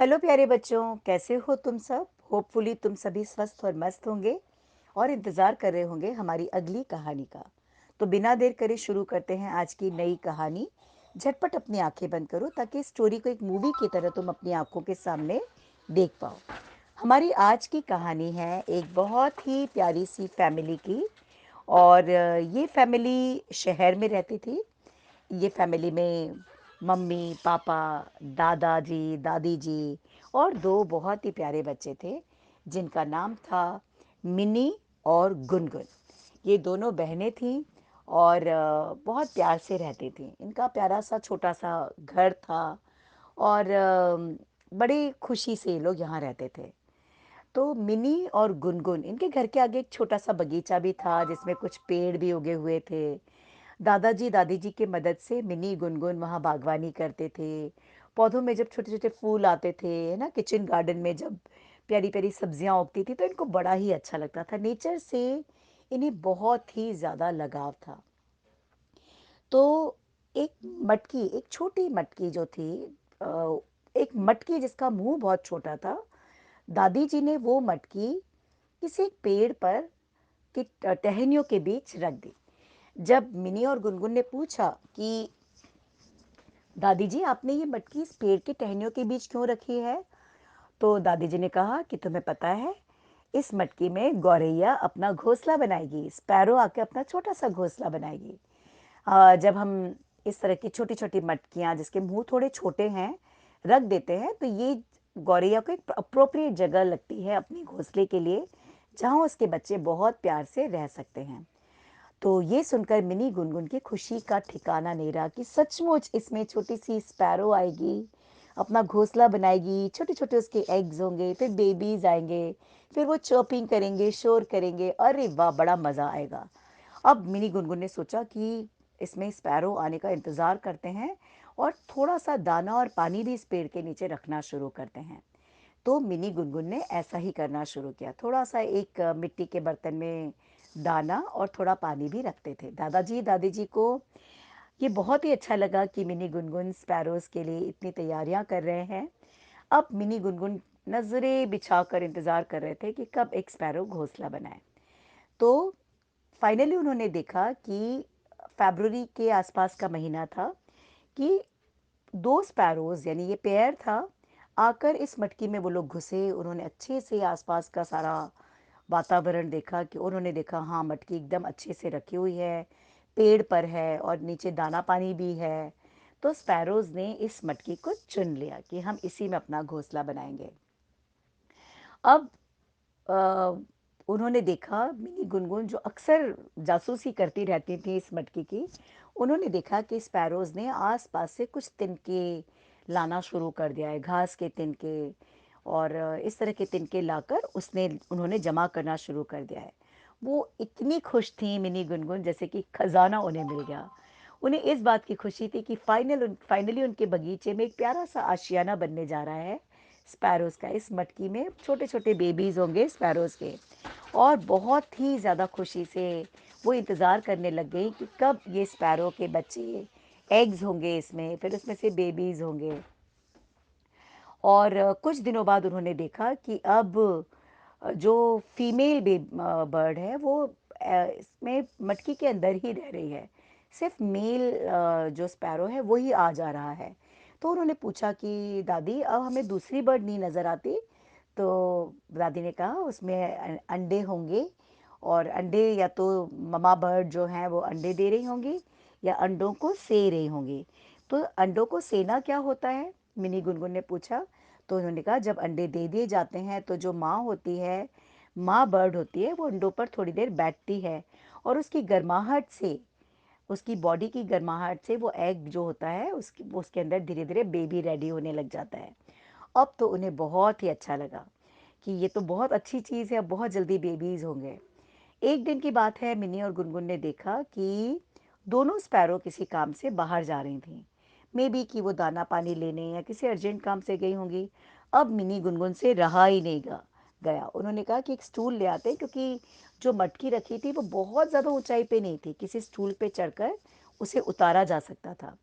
Hello प्यारे बच्चों, कैसे हो तुम सब? होपफुली तुम सभी स्वस्थ और मस्त होंगे और इंतज़ार कर रहे होंगे हमारी अगली कहानी का। तो बिना देर करे शुरू करते हैं आज की नई कहानी। झटपट अपनी आंखें बंद करो ताकि इस स्टोरी को एक मूवी की तरह तुम अपनी आंखों के सामने देख पाओ। हमारी आज की कहानी है एक बहुत ही प्यारी सी फैमिली की। और ये फैमिली शहर में रहती थी। ये फैमिली में मम्मी पापा, दादाजी दादी जी और दो बहुत ही प्यारे बच्चे थे जिनका नाम था मिनी और गुनगुन। ये दोनों बहनें थीं और बहुत प्यार से रहती थीं। इनका प्यारा सा छोटा सा घर था और बड़ी खुशी से ये लोग यहाँ रहते थे। तो मिनी और गुनगुन, इनके घर के आगे एक छोटा सा बगीचा भी था जिसमें कुछ पेड़ भी उगे हुए थे। दादाजी दादी जी की मदद से मिनी गुनगुन वहाँ बागवानी करते थे। पौधों में जब छोटे छोटे फूल आते थे, है ना, किचन गार्डन में जब प्यारी प्यारी सब्जियाँ उगती थी तो इनको बड़ा ही अच्छा लगता था। नेचर से इन्हें बहुत ही ज़्यादा लगाव था। तो एक मटकी, एक छोटी मटकी जो थी, एक मटकी जिसका मुंह बहुत छोटा था, दादी जी ने वो मटकी किसी एक पेड़ पर की टहनियों के बीच रख दी। जब मिनी और गुनगुन ने पूछा कि दादी जी, आपने ये मटकी इस पेड़ की टहनियों के बीच क्यों रखी है, तो दादी जी ने कहा कि तुम्हें पता है, इस मटकी में गौरैया अपना घोंसला बनाएगी, स्पैरो आके अपना छोटा सा घोंसला बनाएगी। जब हम इस तरह की छोटी छोटी मटकियाँ जिसके मुंह थोड़े छोटे हैं रख देते हैं तो ये गौरैया को एक अप्रोप्रिएट जगह लगती है अपने घोंसले के लिए, जहाँ उसके बच्चे बहुत प्यार से रह सकते हैं। तो ये सुनकर मिनी गुनगुन की खुशी का ठिकाना नहीं रहा कि सचमुच इसमें छोटी सी स्पैरो आएगी, अपना घोंसला बनाएगी, छोटे छोटे उसके एग्स होंगे, फिर बेबीज आएंगे, फिर वो चर्पिंग करेंगे, शोर करेंगे, अरे वाह बड़ा मज़ा आएगा। अब मिनी गुनगुन ने सोचा कि इसमें स्पैरो आने का इंतज़ार करते हैं और थोड़ा सा दाना और पानी भी इस पेड़ के नीचे रखना शुरू करते हैं। तो मिनी गुनगुन ने ऐसा ही करना शुरू किया। थोड़ा सा एक मिट्टी के बर्तन में दाना और थोड़ा पानी भी रखते थे। दादाजी दादी जी को ये बहुत ही अच्छा लगा कि मिनी गुनगुन स्पैरोज़ के लिए इतनी तैयारियां कर रहे हैं। अब मिनी गुनगुन नज़रें बिछाकर इंतज़ार कर रहे थे कि कब एक स्पैरो घोंसला बनाए। तो फाइनली उन्होंने देखा कि फरवरी के आसपास का महीना था कि दो स्पैरोज़, यानी ये पेयर था, आकर इस मटकी में वो लोग घुसे। उन्होंने अच्छे से आसपास का सारा वातावरण देखा कि उन्होंने देखा हाँ, मटकी एकदम अच्छे से रखी हुई है, पेड़ पर है और नीचे दाना पानी भी है। तो स्पैरोज़ ने इस मटकी को चुन लिया कि हम इसी में अपना घोंसला बनाएंगे। अब अ, उन्होंने देखा मिनी गुनगुन जो अक्सर जासूसी करती रहती थी इस मटकी की, उन्होंने देखा कि स्पैरोज़ ने आसपास से कुछ तिनके लाना शुरू कर दिया है, घास के तिनके और इस तरह के तिनके लाकर उसने उन्होंने जमा करना शुरू कर दिया है। वो इतनी खुश थी मिनी गुनगुन जैसे कि खजाना उन्हें मिल गया। उन्हें इस बात की खुशी थी कि फाइनली उनके बगीचे में एक प्यारा सा आशियाना बनने जा रहा है स्पैरोज़ का। इस मटकी में छोटे छोटे बेबीज़ होंगे स्पैरोज़ के और बहुत ही ज़्यादा खुशी से वो इंतज़ार करने लग गई कि कब ये स्पैरो के बच्चे एग्स होंगे इसमें, फिर उसमें से बेबीज़ होंगे। और कुछ दिनों बाद उन्होंने देखा कि अब जो फीमेल बर्ड है वो इसमें मटकी के अंदर ही रह रही है, सिर्फ मेल जो स्पैरो है वही आ जा रहा है। तो उन्होंने पूछा कि दादी, अब हमें दूसरी बर्ड नहीं नज़र आती? तो दादी ने कहा उसमें अंडे होंगे और अंडे या तो ममा बर्ड जो हैं वो अंडे दे रही होंगी या अंडों को से रही होंगी। तो अंडों को सेना क्या होता है? मिनी गुनगुन ने पूछा। तो उन्होंने कहा जब अंडे दे दिए जाते हैं तो जो माँ होती है, माँ बर्ड होती है, वो अंडों पर थोड़ी देर बैठती है और उसकी गर्माहट से, उसकी बॉडी की गर्माहट से वो एग जो होता है उसके अंदर धीरे धीरे बेबी रेडी होने लग जाता है। अब तो उन्हें बहुत ही अच्छा लगा कि ये तो बहुत अच्छी चीज़ है, अब बहुत जल्दी बेबीज़ होंगे। एक दिन की बात है, मिनी और गुनगुन ने देखा कि दोनों स्पैरो किसी काम से बाहर जा रही थीं। मे बी कि वो दाना पानी लेने या किसी अर्जेंट काम से गई होंगी। अब मिनी गुनगुन से रहा ही नहीं गया। उन्होंने कहा कि एक स्टूल ले आते हैं, क्योंकि जो मटकी रखी थी वो बहुत ज़्यादा ऊंचाई पे नहीं थी, किसी स्टूल पे चढ़कर उसे उतारा जा सकता था।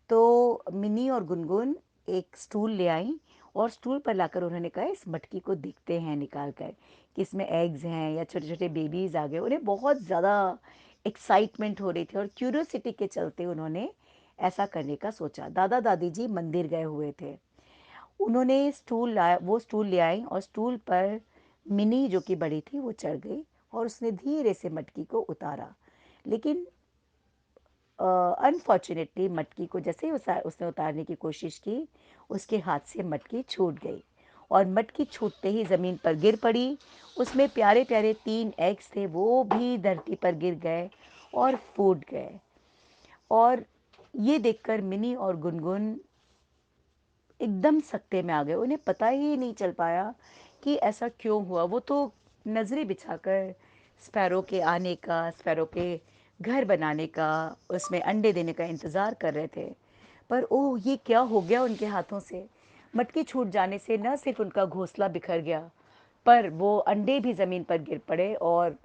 तो मिनी और गुनगुन एक स्टूल ले आई और स्टूल पर लाकर उन्होंने कहा इस मटकी को देखते हैं निकाल कर कि इसमें एग्स हैं या छोटे छोटे बेबीज़ आ गए। उन्हें बहुत ज़्यादा एक्साइटमेंट हो रही थी और क्यूरियोसिटी के चलते उन्होंने ऐसा करने का सोचा। दादा दादी जी मंदिर गए हुए थे। उन्होंने स्टूल लाया, वो स्टूल ले आई और स्टूल पर मिनी जो कि बड़ी थी वो चढ़ गई और उसने धीरे से मटकी को उतारा। लेकिन अनफॉर्चुनेटली मटकी को जैसे ही उसने उतारने की कोशिश की, उसके हाथ से मटकी छूट गई और मटकी छूटते ही ज़मीन पर गिर पड़ी। उसमें प्यारे प्यारे 3 एग्स थे, वो भी धरती पर गिर गए और फूट गए। और ये देखकर मिनी और गुनगुन एकदम सकते में आ गए। उन्हें पता ही नहीं चल पाया कि ऐसा क्यों हुआ। वो तो नज़रें बिछाकर स्पैरो के आने का, स्पैरो के घर बनाने का, उसमें अंडे देने का इंतज़ार कर रहे थे। पर ओह! ये क्या हो गया उनके हाथों से? मटकी छूट जाने से न सिर्फ़ उनका घोंसला बिखर गया, पर वो अंडे भी ज़मीन पर गिर पड़े और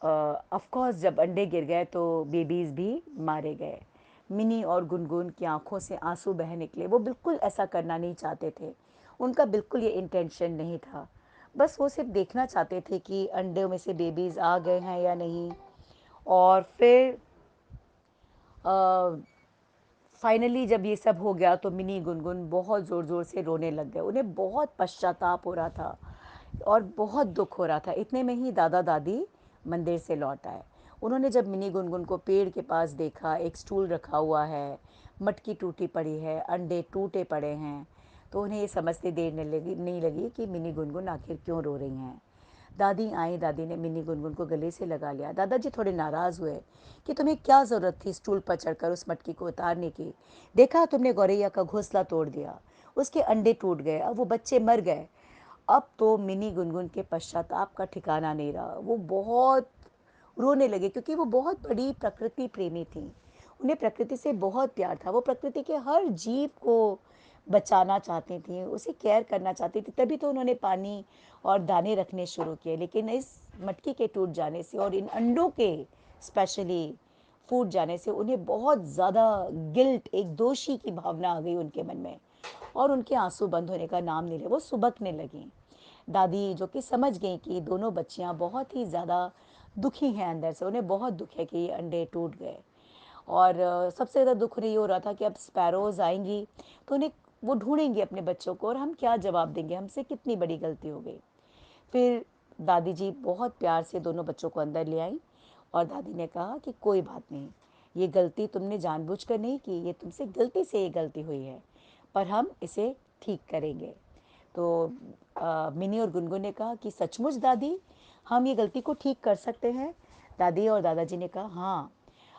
ऑफ कोर्स जब अंडे गिर गए तो बेबीज़ भी मारे गए। मिनी और गुनगुन की आंखों से आंसू बह निकले। वो बिल्कुल ऐसा करना नहीं चाहते थे। उनका बिल्कुल ये इंटेंशन नहीं था। बस वो सिर्फ देखना चाहते थे कि अंडों में से बेबीज़ आ गए हैं या नहीं। और फिर फाइनली जब ये सब हो गया तो मिनी गुनगुन बहुत ज़ोर ज़ोर से रोने लग गए। उन्हें बहुत पश्चाताप हो रहा था और बहुत दुख हो रहा था। इतने में ही दादा दादी मंदिर से लौट आए। उन्होंने जब मिनी गुनगुन को पेड़ के पास देखा, एक स्टूल रखा हुआ है, मटकी टूटी पड़ी है, अंडे टूटे पड़े हैं, तो उन्हें ये समझते देर नहीं लगी कि मिनी गुनगुन आखिर क्यों रो रही हैं। दादी आई, दादी ने मिनी गुनगुन को गले से लगा लिया। दादाजी थोड़े नाराज़ हुए कि तुम्हें क्या ज़रूरत थी स्टूल पर चढ़कर उस मटकी को उतारने की। देखा तुमने गौरैया का घोंसला तोड़ दिया, उसके अंडे टूट गए, अब वो बच्चे मर गए। अब तो मिनी गुनगुन के पश्चाताप का ठिकाना नहीं रहा। वो बहुत रोने लगे क्योंकि वो बहुत बड़ी प्रकृति प्रेमी थी। उन्हें प्रकृति से बहुत प्यार था। वो प्रकृति के हर जीव को बचाना चाहती थी, उसे केयर करना चाहती थी। तभी तो उन्होंने पानी और दाने रखने शुरू किए। लेकिन इस मटकी के टूट जाने से और इन अंडों के स्पेशली फूट जाने से उन्हें बहुत ज़्यादा गिल्ट, एक दोषी की भावना आ गई उनके मन में और उनके आंसू बंद होने का नाम नहीं ले। वो सुबकने लगीं। दादी जो कि समझ गई कि दोनों बच्चियां बहुत ही ज़्यादा दुखी हैं अंदर से, उन्हें बहुत दुख है कि ये अंडे टूट गए। और सबसे ज़्यादा दुख उन्हें ये हो रहा था कि अब स्पैरोज़ आएंगी तो उन्हें वो ढूंढेंगी अपने बच्चों को और हम क्या जवाब देंगे, हमसे कितनी बड़ी गलती हो गई। फिर दादी जी बहुत प्यार से दोनों बच्चों को अंदर ले आई और दादी ने कहा कि कोई बात नहीं, ये गलती तुमने जानबूझकर नहीं की, ये तुमसे गलती से ये गलती हुई है, पर हम इसे ठीक करेंगे। तो मिनी और गुनगुन ने कहा कि सचमुच दादी, हम ये गलती को ठीक कर सकते हैं। दादी और दादाजी ने कहा हाँ,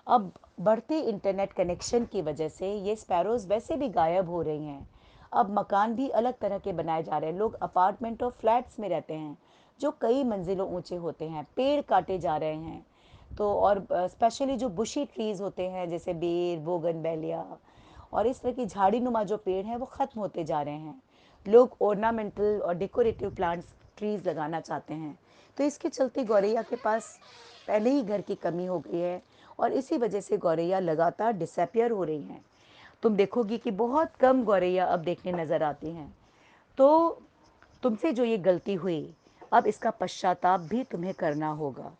अब बढ़ते इंटरनेट कनेक्शन की वजह से ये स्पैरोज़ वैसे भी गायब हो रही हैं। अब मकान भी अलग तरह के बनाए जा रहे हैं। लोग अपार्टमेंट और फ्लैट्स में रहते हैं जो कई मंजिलों ऊंचे होते हैं। पेड़ काटे जा रहे हैं। तो और स्पेशली जो बुशी ट्रीज़ होते हैं जैसे बेर, बोगनवेलिया और इस तरह की झाड़ी नुमा जो पेड़ हैं वो ख़त्म होते जा रहे हैं। लोग ऑर्नामेंटल और डेकोरेटिव प्लांट्स, ट्रीज़ लगाना चाहते हैं। तो इसके चलते गौरैया के पास पहले ही घर की कमी हो गई है और इसी वजह से गौरैया लगातार डिसअपियर हो रही हैं। तुम देखोगी कि बहुत कम गौरैया अब देखने नज़र आती हैं। तो तुमसे जो ये गलती हुई, अब इसका पश्चाताप भी तुम्हें करना होगा।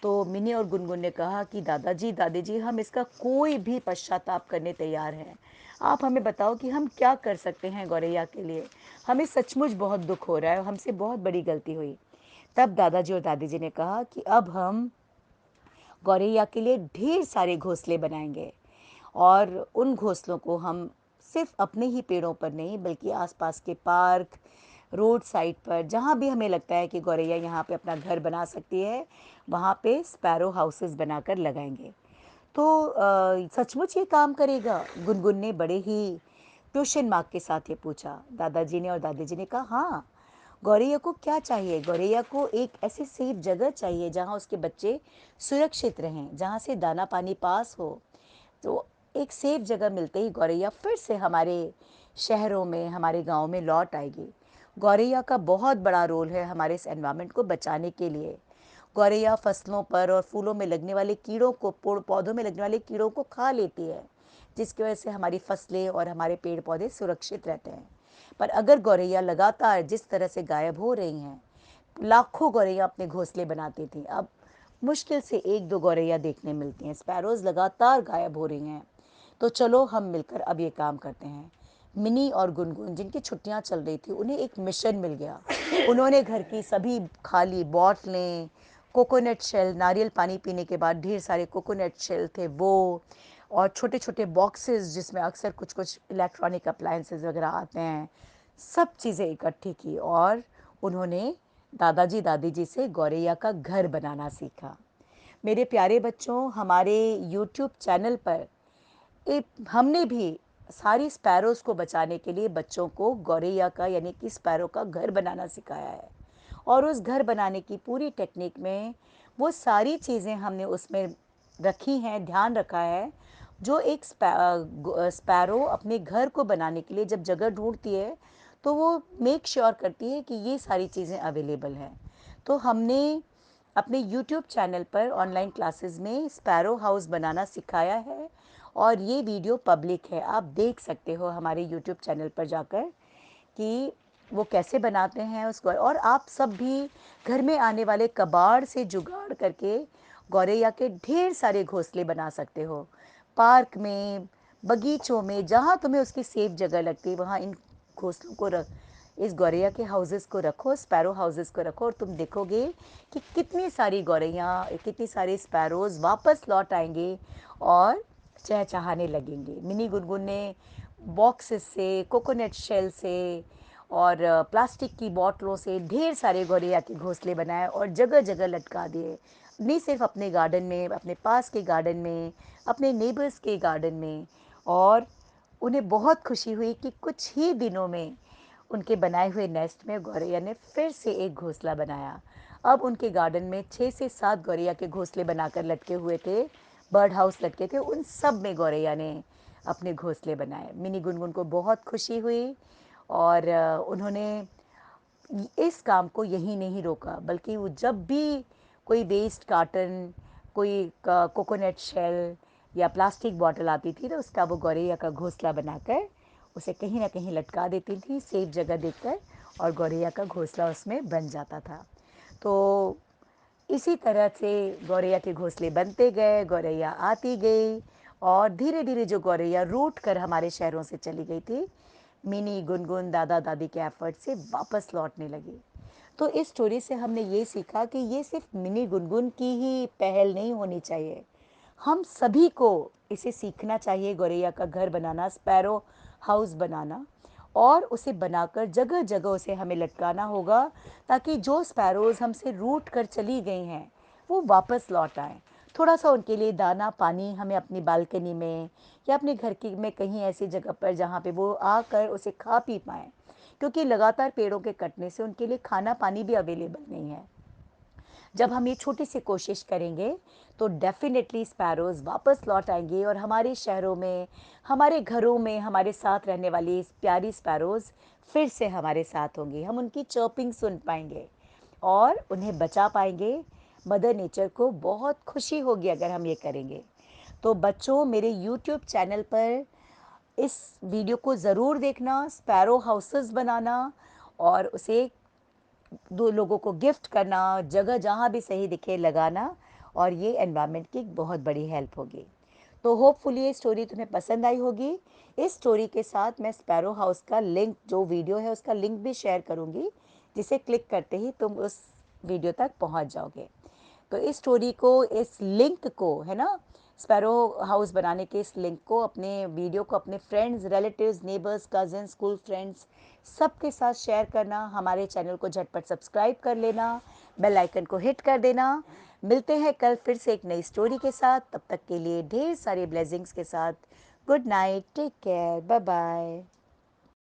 तो मिनी और गुनगुन ने कहा कि दादाजी, दादी जी, हम इसका कोई भी पश्चाताप करने तैयार हैं। आप हमें बताओ कि हम क्या कर सकते हैं गौरैया के लिए। हमें सचमुच बहुत दुख हो रहा है, हमसे बहुत बड़ी गलती हुई। तब दादाजी और दादी जी ने कहा कि अब हम गौरैया के लिए ढेर सारे घोंसले बनाएंगे और उन घोंसलों को हम सिर्फ अपने ही पेड़ों पर नहीं बल्कि आसपास के पार्क, रोड साइड पर, जहाँ भी हमें लगता है कि गौरैया यहाँ पे अपना घर बना सकती है, वहाँ पे स्पैरो हाउसेस बनाकर लगाएंगे। तो सचमुच ये काम करेगा? गुनगुन ने बड़े ही क्वेश्चन मार्क के साथ ये पूछा। दादाजी ने और दादी जी ने कहा हाँ, गौरैया को क्या चाहिए? गौरैया को एक ऐसी सेफ जगह चाहिए जहाँ उसके बच्चे सुरक्षित रहें, जहाँ से दाना पानी पास हो। तो एक सेफ जगह मिलते ही गौरैया फिर से हमारे शहरों में, हमारे गांव में लौट आएगी। गौरैया का बहुत बड़ा रोल है हमारे इस एनवायरनमेंट को बचाने के लिए। गौरैया फसलों पर और फूलों में लगने वाले कीड़ों को, पौधों में लगने वाले कीड़ों को खा लेती है, जिसकी वजह से हमारी फसलें और हमारे पेड़ पौधे सुरक्षित रहते हैं। पर अगर गौरैया लगातार जिस तरह से गायब हो रही हैं, लाखों गौरैया अपने घोंसले बनाती थी, अब मुश्किल से एक दो गौरैया देखने मिलती हैं, स्पैरोज लगातार गायब हो रही हैं। तो चलो हम मिलकर अब ये काम करते हैं। मिनी और गुनगुन जिनकी छुट्टियां चल रही थी, उन्हें एक मिशन मिल गया। उन्होंने घर की सभी खाली बॉटलें, कोकोनट शेल, नारियल पानी पीने के बाद ढेर सारे कोकोनट शेल थे वो, और छोटे छोटे बॉक्सेस जिसमें अक्सर कुछ कुछ इलेक्ट्रॉनिक अप्लायंसेस वगैरह आते हैं, सब चीज़ें इकट्ठी की और उन्होंने दादाजी दादी जी से गौरैया का घर बनाना सीखा। मेरे प्यारे बच्चों, हमारे यूट्यूब चैनल पर हमने भी सारी स्पैरोज को बचाने के लिए बच्चों को गौरैया का यानी कि स्पैरो का घर बनाना सिखाया है। और उस घर बनाने की पूरी टेक्निक में वो सारी चीज़ें हमने उसमें रखी हैं, ध्यान रखा है, जो एक स्पैरो अपने घर को बनाने के लिए जब जगह ढूंढती है तो वो मेक श्योर करती है कि ये सारी चीज़ें अवेलेबल हैं। तो हमने अपने यूट्यूब चैनल पर ऑनलाइन क्लासेस में स्पैरो हाउस बनाना सिखाया है और ये वीडियो पब्लिक है, आप देख सकते हो हमारे यूट्यूब चैनल पर जाकर कि वो कैसे बनाते हैं उसको। और आप सब भी घर में आने वाले कबाड़ से जुगाड़ करके गौरैया के ढेर सारे घोंसले बना सकते हो। पार्क में, बगीचों में, जहाँ तुम्हें उसकी सेफ जगह लगती है वहाँ इन घोंसलों को रख, इस गौरैया के हाउसेस को रखो, स्पैरो हाउसेस को रखो, और तुम देखोगे कि कितनी सारी गौरैया, कितनी सारी स्पैरोज वापस लौट आएंगे और चहचहाने लगेंगे। मिनी गुनगुन ने बॉक्सेस से, कोकोनट शेल से और प्लास्टिक की बोतलों से ढेर सारे गौरैया के घोंसले बनाए और जगह जगह लटका दिए। नहीं सिर्फ अपने गार्डन में, अपने पास के गार्डन में, अपने नेबर्स के गार्डन में। और उन्हें बहुत खुशी हुई कि कुछ ही दिनों में उनके बनाए हुए नेस्ट में गौरैया ने फिर से एक घोंसला बनाया। अब उनके गार्डन में 6 से 7 गौरैया के घोंसले बनाकर लटके हुए थे, बर्ड हाउस लटके थे, उन सब में गौरैया ने अपने घोंसले बनाए। मिनी गुनगुन को बहुत खुशी हुई और उन्होंने इस काम को यही नहीं रोका, बल्कि वो जब भी कोई वेस्ट कार्टन, कोई कोकोनट शेल या प्लास्टिक बॉटल आती थी तो उसका वो गौरैया का घोंसला बनाकर उसे कहीं ना कहीं लटका देती थी सेफ जगह देखकर, और गौरैया का घोंसला उसमें बन जाता था। तो इसी तरह से गौरैया के घोंसले बनते गए, गौरैया आती गई और धीरे धीरे जो गौरैया रूठ कर हमारे शहरों से चली गई थी, मिनी गुनगुन दादा दादी के एफर्ट से वापस लौटने लगी। तो इस स्टोरी से हमने ये सीखा कि ये सिर्फ मिनी गुनगुन की ही पहल नहीं होनी चाहिए, हम सभी को इसे सीखना चाहिए, गौरैया का घर बनाना, स्पैरो हाउस बनाना, और उसे बनाकर जगह जगह उसे हमें लटकाना होगा ताकि जो स्पैरोज हमसे रूठ कर चली गई हैं वो वापस लौट आएँ। थोड़ा सा उनके लिए दाना पानी हमें अपनी बालकनी में या अपने घर की में कहीं ऐसी जगह पर जहाँ पे वो आकर उसे खा पी पाएँ, क्योंकि लगातार पेड़ों के कटने से उनके लिए खाना पानी भी अवेलेबल नहीं है। जब हम ये छोटी सी कोशिश करेंगे तो डेफिनेटली स्पैरोज वापस लौट आएंगे और हमारे शहरों में, हमारे घरों में हमारे साथ रहने वाली इस प्यारी स्पैरोज फिर से हमारे साथ होंगी। हम उनकी चर्पिंग सुन पाएंगे और उन्हें बचा पाएंगे। मदर नेचर को बहुत खुशी होगी अगर हम ये करेंगे। तो बच्चों, मेरे यूट्यूब चैनल पर इस वीडियो को ज़रूर देखना, स्पैरो हाउसेस बनाना और उसे दो लोगों को गिफ्ट करना, जगह जहाँ भी सही दिखे लगाना, और ये एनवायरनमेंट की एक बहुत बड़ी हेल्प होगी। तो होपफुली ये स्टोरी तुम्हें पसंद आई होगी। इस स्टोरी के साथ मैं स्पैरो हाउस का लिंक, जो वीडियो है उसका लिंक भी शेयर करूँगी, जिसे क्लिक करते ही तुम उस वीडियो तक पहुँच जाओगे। तो इस स्टोरी को, इस लिंक को, है ना, स्पैरो हाउस बनाने के इस लिंक को, अपने वीडियो को अपने friends, relatives, neighbours, cousin, school friends सबके साथ शेयर करना। हमारे चैनल को झटपट सब्सक्राइब कर लेना, बेल आइकन को हिट कर देना। मिलते हैं कल फिर से एक नई स्टोरी के साथ, तब तक के लिए ढेर सारे ब्लेसिंग्स के साथ। Good night, take care, bye bye.